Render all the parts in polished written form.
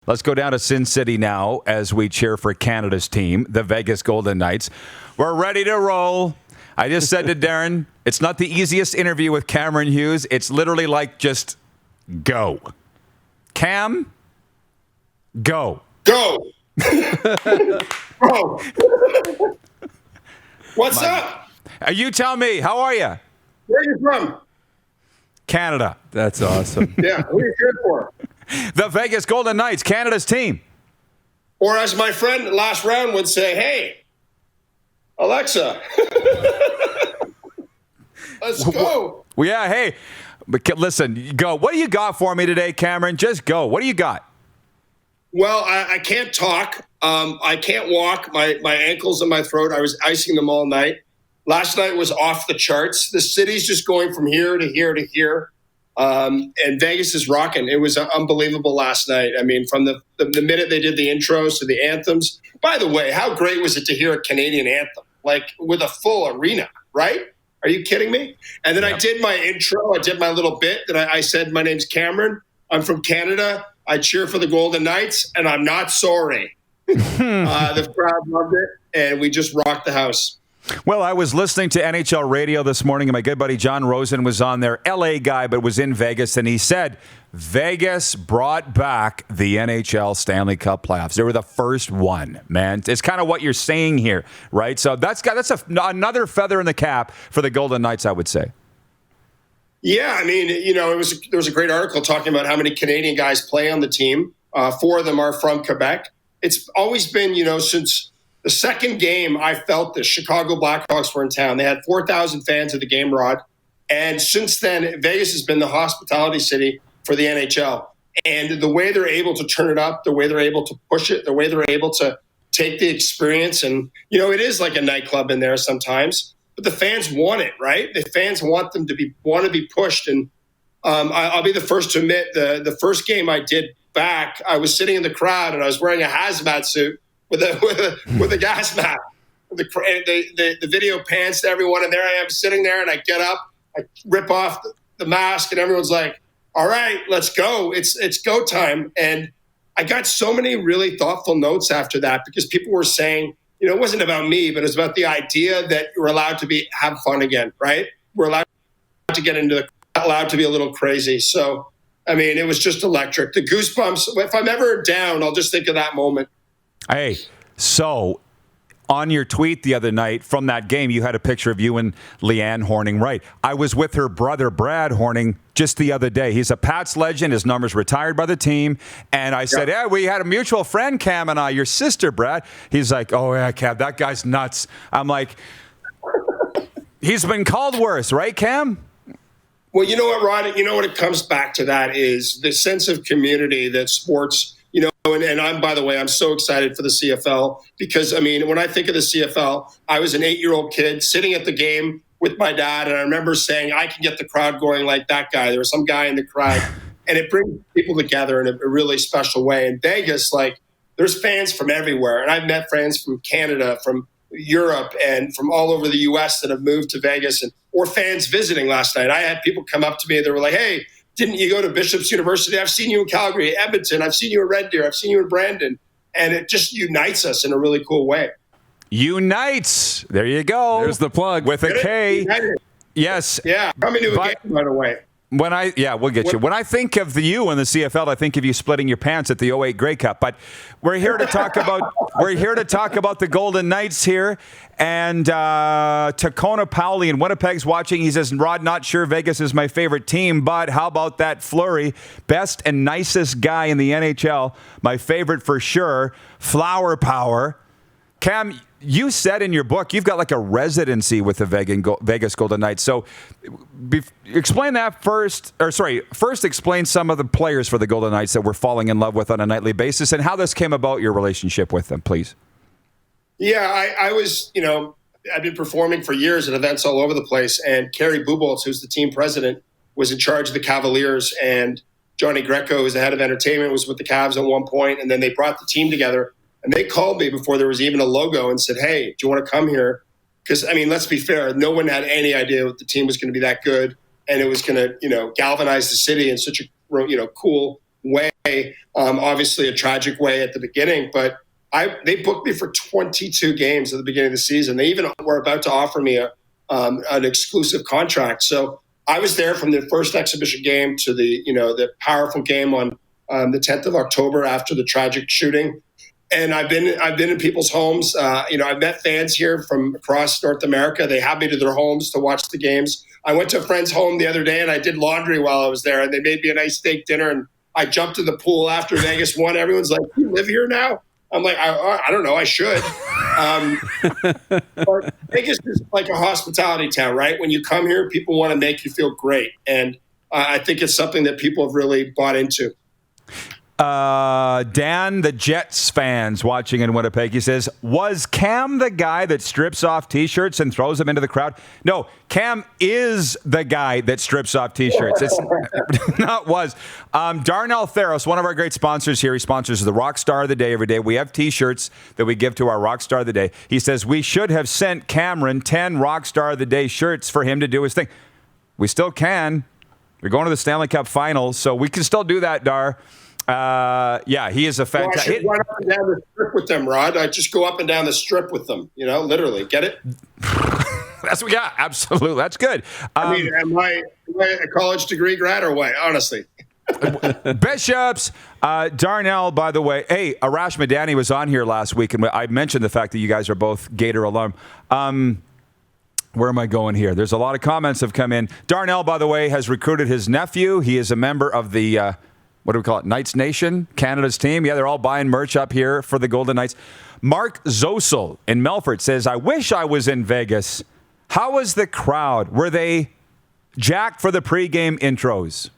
Let's go down to Sin City now as we cheer for Canada's team, the Vegas Golden Knights. We're ready to roll. I just said to Darren, it's not the easiest interview with Cameron Hughes. It's literally like just go. Cam, go. Go. Bro. What's up? You tell me. How are you? Where are you from? Canada. That's awesome. Yeah, who are you here for? The Vegas Golden Knights, Canada's team. Or as my friend last round would say, hey, Alexa, let's go. Well, yeah, hey, but listen, go. What do you got for me today, Cameron? Just go. What do you got? Well, I can't talk. I can't walk. My ankles and my throat, I was icing them all night. Last night was off the charts. The city's just going from here to here to here. And Vegas is rocking. It was unbelievable last night. I mean, from the minute they did the intros to the anthems. By the way, how great was it to hear a Canadian anthem, like with a full arena, right? Are you kidding me? And then I did my intro. I did my little bit that I said, my name's Cameron. I'm from Canada. I cheer for the Golden Knights, and I'm not sorry. The crowd loved it, and we just rocked the house. Well, I was listening to NHL radio this morning, and my good buddy John Rosen was on there, LA guy, but was in Vegas, and he said Vegas brought back the NHL Stanley Cup playoffs. They were the first one, man. It's kind of what you're saying here, right? So that's another feather in the cap for the Golden Knights, I would say. Yeah, I mean, there was a great article talking about how many Canadian guys play on the team. 4 of them are from Quebec. It's always been, since the second game, I felt the Chicago Blackhawks were in town. They had 4,000 fans at the game, Rod. And since then, Vegas has been the hospitality city for the NHL. And the way they're able to turn it up, the way they're able to push it, the way they're able to take the experience. And, it is like a nightclub in there sometimes. But the fans want it, right? The fans want them to be pushed. And I'll be the first to admit, the first game I did back, I was sitting in the crowd and I was wearing a hazmat suit with a gas mask. The video pans to everyone, and there I am sitting there, and I get up, I rip off the mask, and everyone's like, "All right, let's go! It's go time!" And I got so many really thoughtful notes after that because people were saying, it wasn't about me, but it was about the idea that we're allowed to have fun again, right? We're allowed to get allowed to be a little crazy. So, I mean, it was just electric. The goosebumps. If I'm ever down, I'll just think of that moment. Hey, so on your tweet the other night from that game, you had a picture of you and Leanne Horning Wright. I was with her brother, Brad Horning, just the other day. He's a Pats legend. His number's retired by the team. And I said, yeah, we had a mutual friend, Cam and I, your sister, Brad. He's like, oh, yeah, Cam, that guy's nuts. I'm like, he's been called worse, right, Cam? Well, you know what, Rod? You know what it comes back to that is the sense of community that sports, and I'm, by the way, I'm so excited for the CFL because, I mean, when I think of the CFL, I was an 8-year-old kid sitting at the game with my dad, and I remember saying, I can get the crowd going like that guy. There was some guy in the crowd, and it brings people together in a really special way. In Vegas, there's fans from everywhere, and I've met friends from Canada, from Europe, and from all over the U.S. that have moved to Vegas, or fans visiting last night. I had people come up to me, and they were like, hey, didn't you go to Bishop's University? I've seen you in Calgary, Edmonton. I've seen you in Red Deer. I've seen you in Brandon. And it just unites us in a really cool way. Unites. There you go. There's the plug. With a K. United. Yes. Yeah. Coming to a game, by the way. We'll get you. When I think of you in the CFL, I think of you splitting your pants at the '08 Grey Cup. But we're here to talk about the Golden Knights here. And Tacona Powley in Winnipeg's watching. He says, Rod, not sure Vegas is my favorite team, but how about that Fleury? Best and nicest guy in the NHL. My favorite for sure. Flower power. Cam, you said in your book you've got like a residency with the Vegas Golden Knights. So explain that first. First explain some of the players for the Golden Knights that we're falling in love with on a nightly basis and how this came about, your relationship with them, please. Yeah, I was, I've been performing for years at events all over the place. And Kerry Bubolz, who's the team president, was in charge of the Cavaliers. And Johnny Greco, who's the head of entertainment, was with the Cavs at one point. And then they brought the team together. And they called me before there was even a logo and said, hey, do you want to come here? Because, I mean, let's be fair. No one had any idea that the team was going to be that good. And it was going to, galvanize the city in such a, cool way. Obviously a tragic way at the beginning, but they booked me for 22 games at the beginning of the season. They even were about to offer me an exclusive contract. So I was there from the first exhibition game to the powerful game on the 10th of October after the tragic shooting. And I've been in people's homes. I've met fans here from across North America. They have me to their homes to watch the games. I went to a friend's home the other day and I did laundry while I was there, and they made me a nice steak dinner. And I jumped in the pool after Vegas won. Everyone's like, "You live here now?" I'm like, I don't know. I should. But Vegas is like a hospitality town, right? When you come here, people want to make you feel great. And I think it's something that people have really bought into. Dan, the Jets fans watching in Winnipeg, he says, was Cam the guy that strips off T-shirts and throws them into the crowd? No, Cam is the guy that strips off T-shirts. It's not was. Darnell Theros, one of our great sponsors here, he sponsors the Rock Star of the Day every day. We have T-shirts that we give to our Rock Star of the Day. He says, we should have sent Cameron 10 Rock Star of the Day shirts for him to do his thing. We still can. We're going to the Stanley Cup Finals, so we can still do that, Dar. He is a fantastic. I should run up and down the strip with them, Rod. I just go up and down the strip with them. Literally. Get it? Absolutely. That's good. Am I a college degree grad or what? Honestly. Bishops, Darnell, by the way. Hey, Arash Madani was on here last week, and I mentioned the fact that you guys are both Gator alum. Where am I going here? There's a lot of comments have come in. Darnell, by the way, has recruited his nephew. He is a member of the what do we call it? Knights Nation, Canada's team. Yeah, they're all buying merch up here for the Golden Knights. Mark Zosel in Melfort says, I wish I was in Vegas. How was the crowd? Were they jacked for the pregame intros?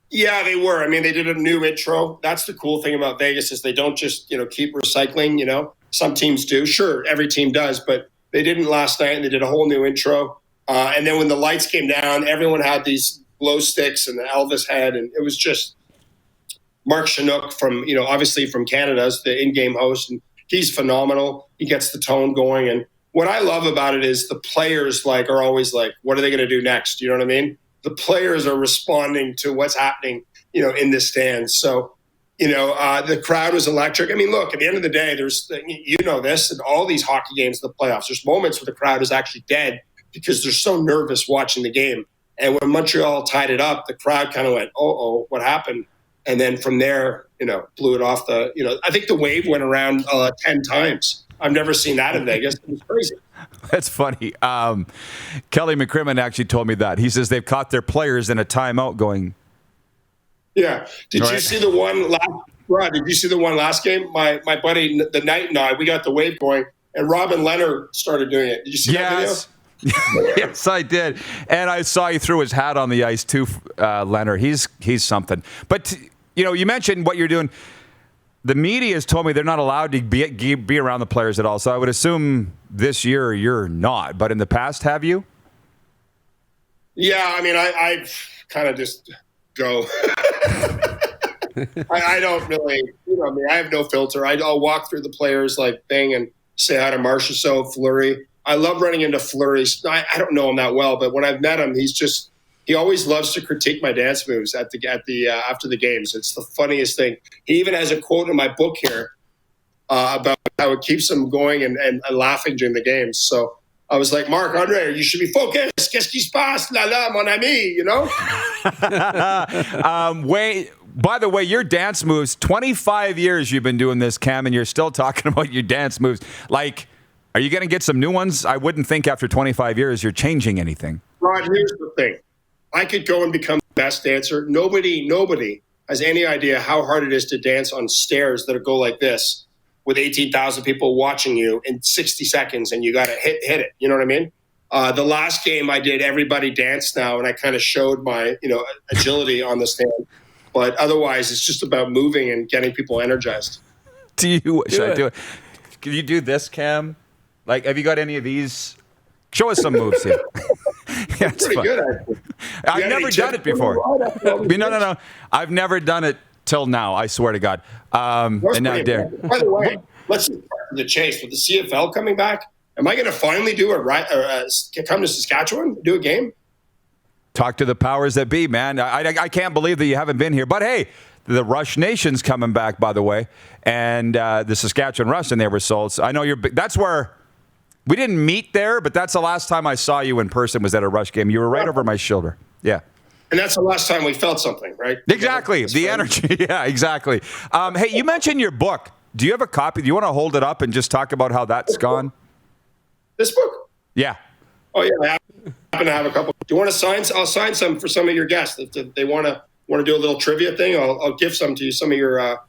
Yeah, they were. They did a new intro. That's the cool thing about Vegas is they don't just, keep recycling, Some teams do. Sure, every team does, but they didn't last night, and they did a whole new intro. And then when the lights came down, everyone had these glow sticks and the Elvis head, and it was just Mark Chinook from, obviously from Canada, is the in-game host, and he's phenomenal. He gets the tone going, and what I love about it is the players are always like, what are they going to do next? You know what I mean? The players are responding to what's happening, in the stands. So, the crowd was electric. Look, at the end of the day, there's, this, and all these hockey games in the playoffs, there's moments where the crowd is actually dead because they're so nervous watching the game. And when Montreal tied it up, the crowd kind of went, oh, what happened? And then from there, blew it off I think the wave went around 10 times. I've never seen that in Vegas. It was crazy. That's funny. Kelly McCrimmon actually told me that. He says they've caught their players in a timeout going. Yeah. Did you see the one last game? My buddy, the Knight and I, we got the wave going, and Robin Leonard started doing it. Did you see that video? Yes, I did. And I saw he threw his hat on the ice too, Leonard. He's something. But, you mentioned what you're doing. The media has told me they're not allowed to be around the players at all. So I would assume this year you're not. But in the past, have you? Yeah, I kind of just go. I don't really, I have no filter. I'll walk through the players thing and say hi to Marchessault, Fleury. I love running into Fleury. I don't know him that well, but when I've met him, he always loves to critique my dance moves at the after the games. It's the funniest thing. He even has a quote in my book here about how it keeps him going and laughing during the games. So I was like, Marc-Andre, you should be focused. Qu'est-ce qui se passe? La la, mon ami, By the way, your dance moves, 25 years you've been doing this, Cam, and you're still talking about your dance moves. Are you going to get some new ones? I wouldn't think after 25 years you're changing anything. Rod, here's the thing. I could go and become the best dancer. Nobody has any idea how hard it is to dance on stairs that go like this with 18,000 people watching you in 60 seconds, and you got to hit it. You know what I mean? The last game I did Everybody Dance Now, and I kind of showed my agility on the stand. But otherwise, it's just about moving and getting people energized. Should I do it? Can you do this, Cam? Have you got any of these? Show us some moves here. Yeah, it's pretty good, actually. I've never done it before. No. I've never done it till now, I swear to God. And now Darren. By the way, let's just start with the chase. With the CFL coming back, am I going to finally come to Saskatchewan, do a game? Talk to the powers that be, man. I can't believe that you haven't been here. But hey, the Rush Nation's coming back, by the way, and the Saskatchewan Rush and their results. I know that's where we didn't meet there, but that's the last time I saw you in person was at a Rush game. You were right over my shoulder. Yeah. And that's the last time we felt something, right? Exactly. The energy. Yeah, exactly. Hey, you mentioned your book. Do you have a copy? Do you want to hold it up and just talk about how that's gone? This book? Yeah. Oh, yeah. I happen to have a couple. Do you want to sign? I'll sign some for some of your guests. If they want to do a little trivia thing, I'll give some to you, some of your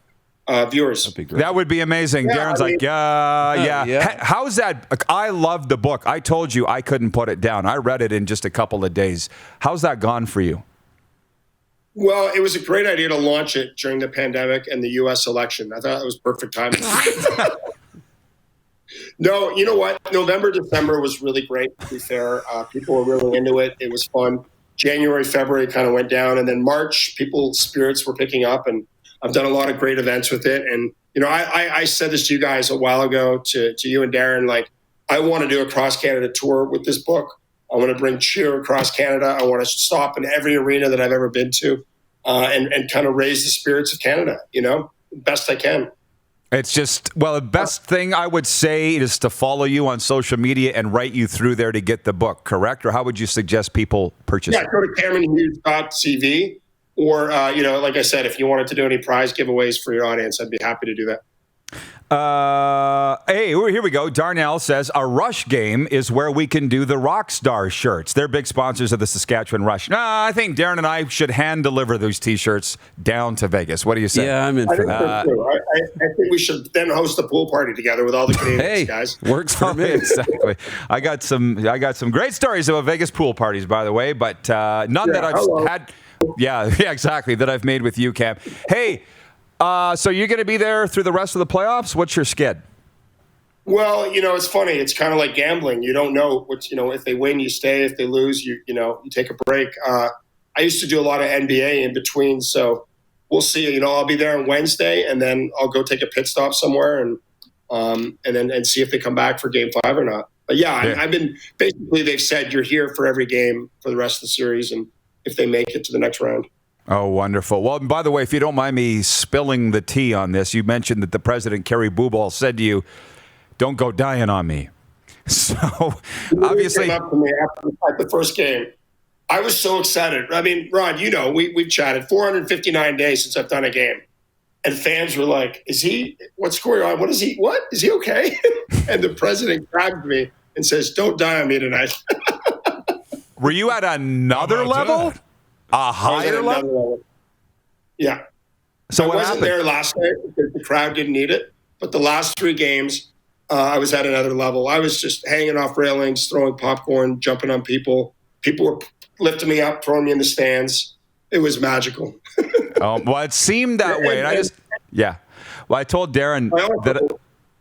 viewers. That would be amazing. Yeah, Darren's yeah. How's that? I love the book. I told you I couldn't put it down. I read it in just a couple of days. How's that gone for you? Well, it was a great idea to launch it during the pandemic and the U.S. election. I thought it was perfect timing. No, you know what? November, December was really great, to be fair. People were really into it. It was fun. January, February kind of went down. And then March, people's spirits were picking up. And I've done a lot of great events with it. And, I said this to you guys a while ago, to you and Darren, like, I want to do a cross-Canada tour with this book. I want to bring cheer across Canada. I want to stop in every arena that I've ever been to and kind of raise the spirits of Canada, best I can. It's just, the best thing I would say is to follow you on social media and write you through there to get the book, correct? Or how would you suggest people purchase it? Yeah, go to CameronHughes.cv. Or, like I said, if you wanted to do any prize giveaways for your audience, I'd be happy to do that. Hey, here we go. Darnell says, a Rush game is where we can do the Rockstar shirts. They're big sponsors of the Saskatchewan Rush. I think Darren and I should hand deliver those T-shirts down to Vegas. What do you say? Yeah, I'm in for that. I think we should then host a pool party together with all the Canadians, guys. Works for me. Exactly. I got some great stories about Vegas pool parties, by the way, but none that I've had. Yeah, exactly, that I've made with you, Cam. Hey, so you're going to be there through the rest of the playoffs? What's your skid? Well, it's funny. It's kind of like gambling. You don't know if they win, you stay. If they lose, you take a break. I used to do a lot of NBA in between, so we'll see. I'll be there on Wednesday, and then I'll go take a pit stop somewhere and then see if they come back for Game 5 or not. But yeah. I've been basically. They've said you're here for every game for the rest of the series, and if they make it to the next round. Oh, wonderful. Well, by the way, if you don't mind me spilling the tea on this, you mentioned that the president, Kerry Booball, said to you, don't go dying on me. So, obviously. He came up to me after the first game. I was so excited. I mean, Rod, we've chatted 459 days since I've done a game. And fans were like, what's going on? What? Is he okay? And the president grabbed me and says, don't die on me tonight. Were you at another level? A higher level? Yeah. So I wasn't there last night because the crowd didn't need it. But the last 3 games, I was at another level. I was just hanging off railings, throwing popcorn, jumping on people. People were lifting me up, throwing me in the stands. It was magical. Well, it seemed that way. And Well, I told Darren that I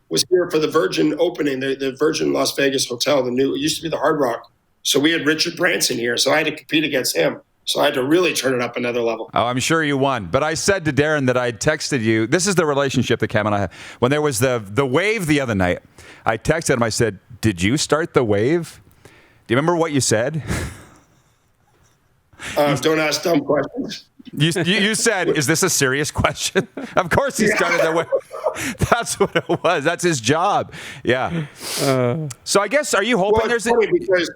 was here for the Virgin opening, the Virgin Las Vegas Hotel. It used to be the Hard Rock. So we had Richard Branson here. So I had to compete against him. So I had to really turn it up another level. Oh, I'm sure you won. But I said to Darren that I texted you. This is the relationship that Cam and I have. When there was the wave the other night, I texted him. I said, did you start the wave? Do you remember what you said? Don't ask dumb questions. You said, is this a serious question? Of course he started the wave. That's what it was. That's his job. Yeah. So I guess, are you hoping there's because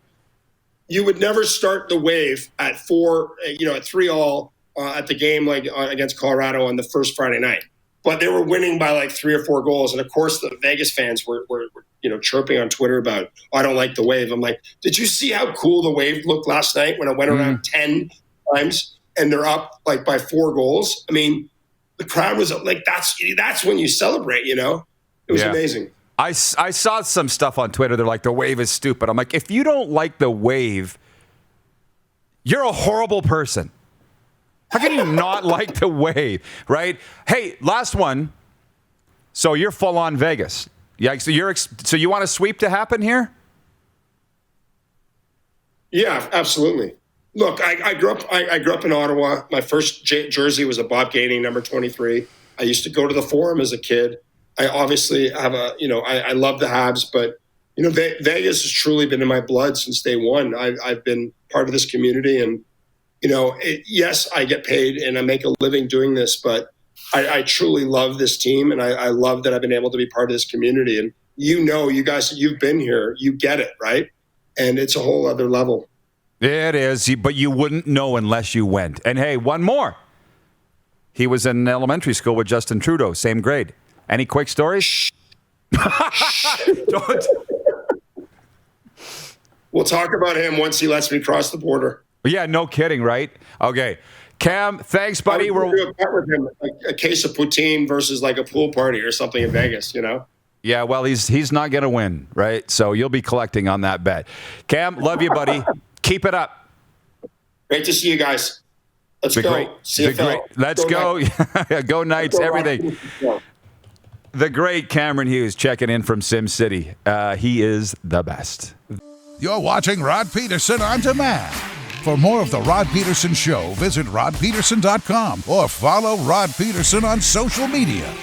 you would never start the wave at at 3-all at the game against Colorado on the first Friday night. But they were winning by like 3 or 4 goals. And of course the Vegas fans were chirping on Twitter about, I don't like the wave. I'm like, did you see how cool the wave looked last night when it went around 10 times and they're up like by 4 goals? I mean, the crowd was like, that's when you celebrate, It was amazing. I saw some stuff on Twitter. They're like, the wave is stupid. I'm like, if you don't like the wave, you're a horrible person. How can you not like the wave, right? Hey, last one. So you're full on Vegas. Yeah. So you want a sweep to happen here? Yeah, absolutely. Look, I grew up in Ottawa. My first jersey was a Bob Gainey number 23. I used to go to the Forum as a kid. I obviously have I love the Habs, but Vegas has truly been in my blood since day one. I've been part of this community, and yes, I get paid and I make a living doing this, but I truly love this team, and I love that I've been able to be part of this community. And you guys, you've been here, you get it, right? And it's a whole other level. It is, but you wouldn't know unless you went. And hey, one more. He was in elementary school with Justin Trudeau, same grade. Any quick stories? Don't. We'll talk about him once he lets me cross the border. Yeah, no kidding, right? Okay. Cam, thanks, buddy. We'll do a bet with him, like a case of poutine versus like a pool party or something in Vegas, Yeah, well, he's not going to win, right? So you'll be collecting on that bet. Cam, love you, buddy. Keep it up. Great to see you guys. Let's go. CFL. Let's go. Go Knights, everything. The great Cameron Hughes checking in from Sim City. He is the best. You're watching Rod Pedersen On Demand. For more of The Rod Pedersen Show, visit rodpedersen.com or follow Rod Pedersen on social media.